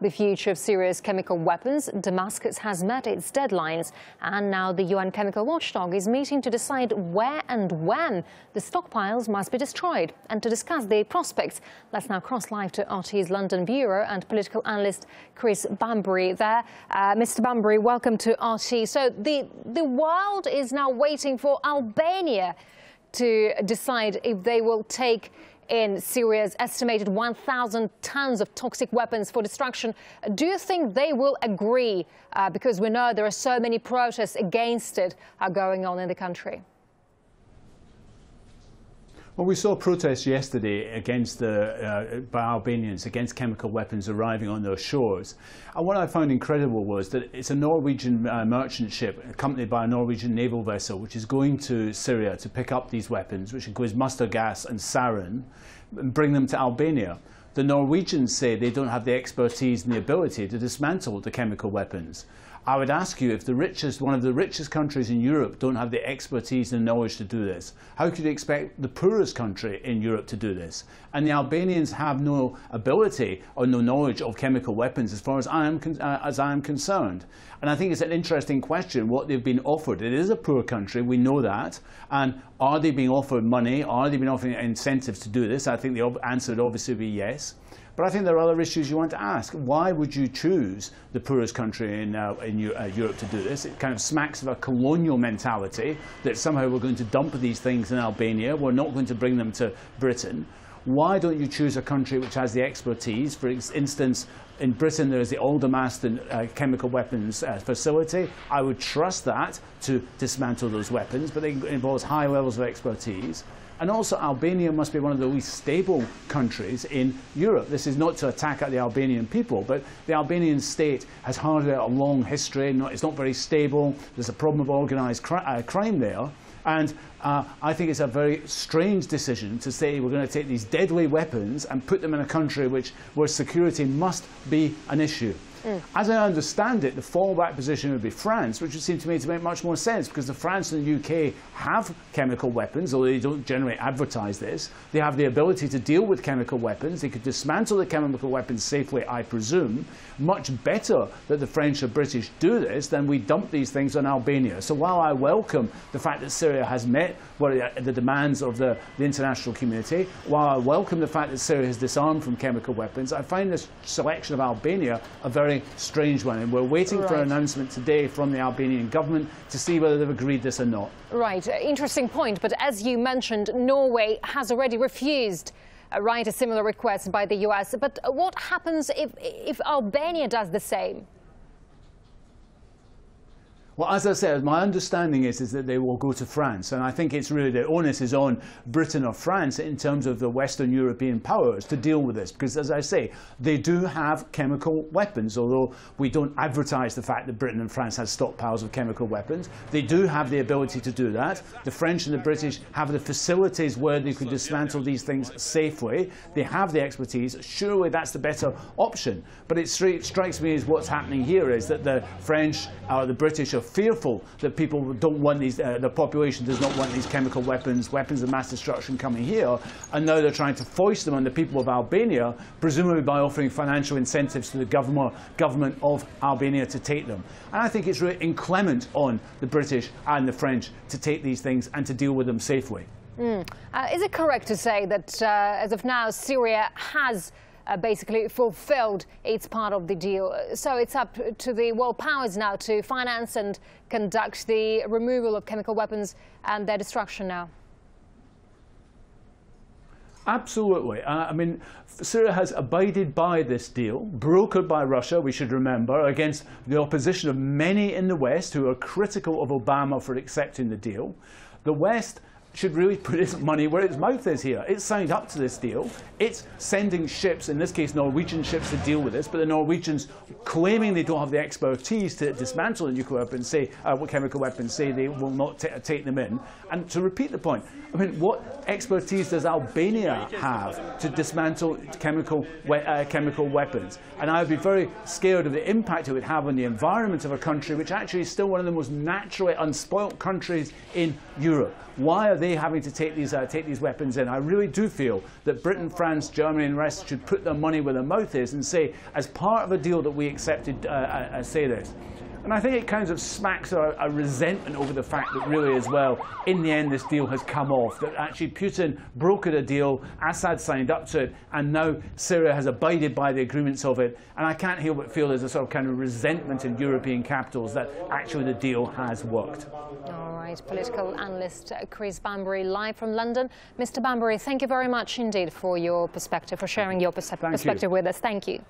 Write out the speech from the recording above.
the future of Syria's chemical weapons. Damascus has met its deadlines, and now the UN chemical watchdog is meeting to decide where and when the stockpiles must be destroyed. And to discuss the prospects, let's now cross live to RT's London bureau and political analyst Chris Bambury there. Mr. Bambury, welcome to RT. So the world is now waiting for Albania to decide if they will take in Syria's estimated 1,000 tons of toxic weapons for destruction. Do you think they will agree? Because we know there are so many protests against it going on in the country. Well, we saw protests yesterday against by Albanians against chemical weapons arriving on their shores. And what I found incredible was that it's a Norwegian merchant ship accompanied by a Norwegian naval vessel which is going to Syria to pick up these weapons, which includes mustard gas and sarin, and bring them to Albania. The Norwegians say they don't have the expertise and the ability to dismantle the chemical weapons. I would ask you, if one of the richest countries in Europe don't have the expertise and knowledge to do this, how could you expect the poorest country in Europe to do this? And the Albanians have no ability or no knowledge of chemical weapons as far as I am concerned. And I think it's an interesting question what they've been offered. It is a poor country, we know that. And are they being offered money? Are they being offered incentives to do this? I think the answer would obviously be yes. But I think there are other issues you want to ask. Why would you choose the poorest country in Europe to do this? It kind of smacks of a colonial mentality that somehow we're going to dump these things in Albania, we're not going to bring them to Britain. Why don't you choose a country which has the expertise? For instance, in Britain there is the Aldermaston chemical weapons facility. I would trust that to dismantle those weapons, but it involves high levels of expertise. And also, Albania must be one of the least stable countries in Europe. This is not to attack at the Albanian people, but the Albanian state has hardly a long history. It's not very stable. There's a problem of organised crime there. And I think it's a very strange decision to say we're going to take these deadly weapons and put them in a country where security must be an issue. As I understand it, the fallback position would be France, which would seem to me to make much more sense, because France and the UK have chemical weapons, although they don't generally advertise this. They have the ability to deal with chemical weapons. They could dismantle the chemical weapons safely, I presume. Much better that the French or British do this than we dump these things on Albania. So while I welcome the fact that Syria has met the demands of the international community, while I welcome the fact that Syria has disarmed from chemical weapons, I find this selection of Albania a very strange one, and we're waiting for an announcement today from the Albanian government to see whether they've agreed this or not. Right, interesting point, but as you mentioned, Norway has already refused a similar request by the US. But what happens if Albania does the same? Well, as I said, my understanding is that they will go to France, and I think it's really the onus is on Britain or France in terms of the Western European powers to deal with this, because, as I say, they do have chemical weapons, although we don't advertise the fact that Britain and France have stockpiles of chemical weapons. They do have the ability to do that. The French and the British have the facilities where they could dismantle these things safely. They have the expertise. Surely that's the better option. But it strikes me as what's happening here is that the French or the British are fearful that people don't want these, the population does not want these chemical weapons of mass destruction coming here, and now they're trying to foist them on the people of Albania, presumably by offering financial incentives to the government of Albania to take them. And I think it's really inclement on the British and the French to take these things and to deal with them safely. Is it correct to say that as of now Syria has basically fulfilled its part of the deal? So it's up to the world powers now to finance and conduct the removal of chemical weapons and their destruction now? Absolutely. I mean, Syria has abided by this deal, brokered by Russia, we should remember, against the opposition of many in the West who are critical of Obama for accepting the deal. The West should really put its money where its mouth is here. It's signed up to this deal. It's sending ships, in this case Norwegian ships, to deal with this, but the Norwegians claiming they don't have the expertise to dismantle the nuclear weapons, chemical weapons, say they will not take them in. And to repeat the point, I mean, what expertise does Albania have to dismantle chemical weapons? And I would be very scared of the impact it would have on the environment of a country which actually is still one of the most naturally unspoilt countries in Europe. Why are they they having to take these weapons in? I really do feel that Britain, France, Germany and the rest should put their money where their mouth is and say, as part of a deal that we accepted, say this. And I think it kind of smacks a resentment over the fact that really as well, in the end, this deal has come off. That actually Putin brokered a deal, Assad signed up to it, and now Syria has abided by the agreements of it. And I can't help but feel there's a sort of kind of resentment in European capitals that actually the deal has worked. All right, political analyst Chris Bambury live from London. Mr. Bambury, thank you very much indeed for your perspective, for sharing your perspective with us. Thank you.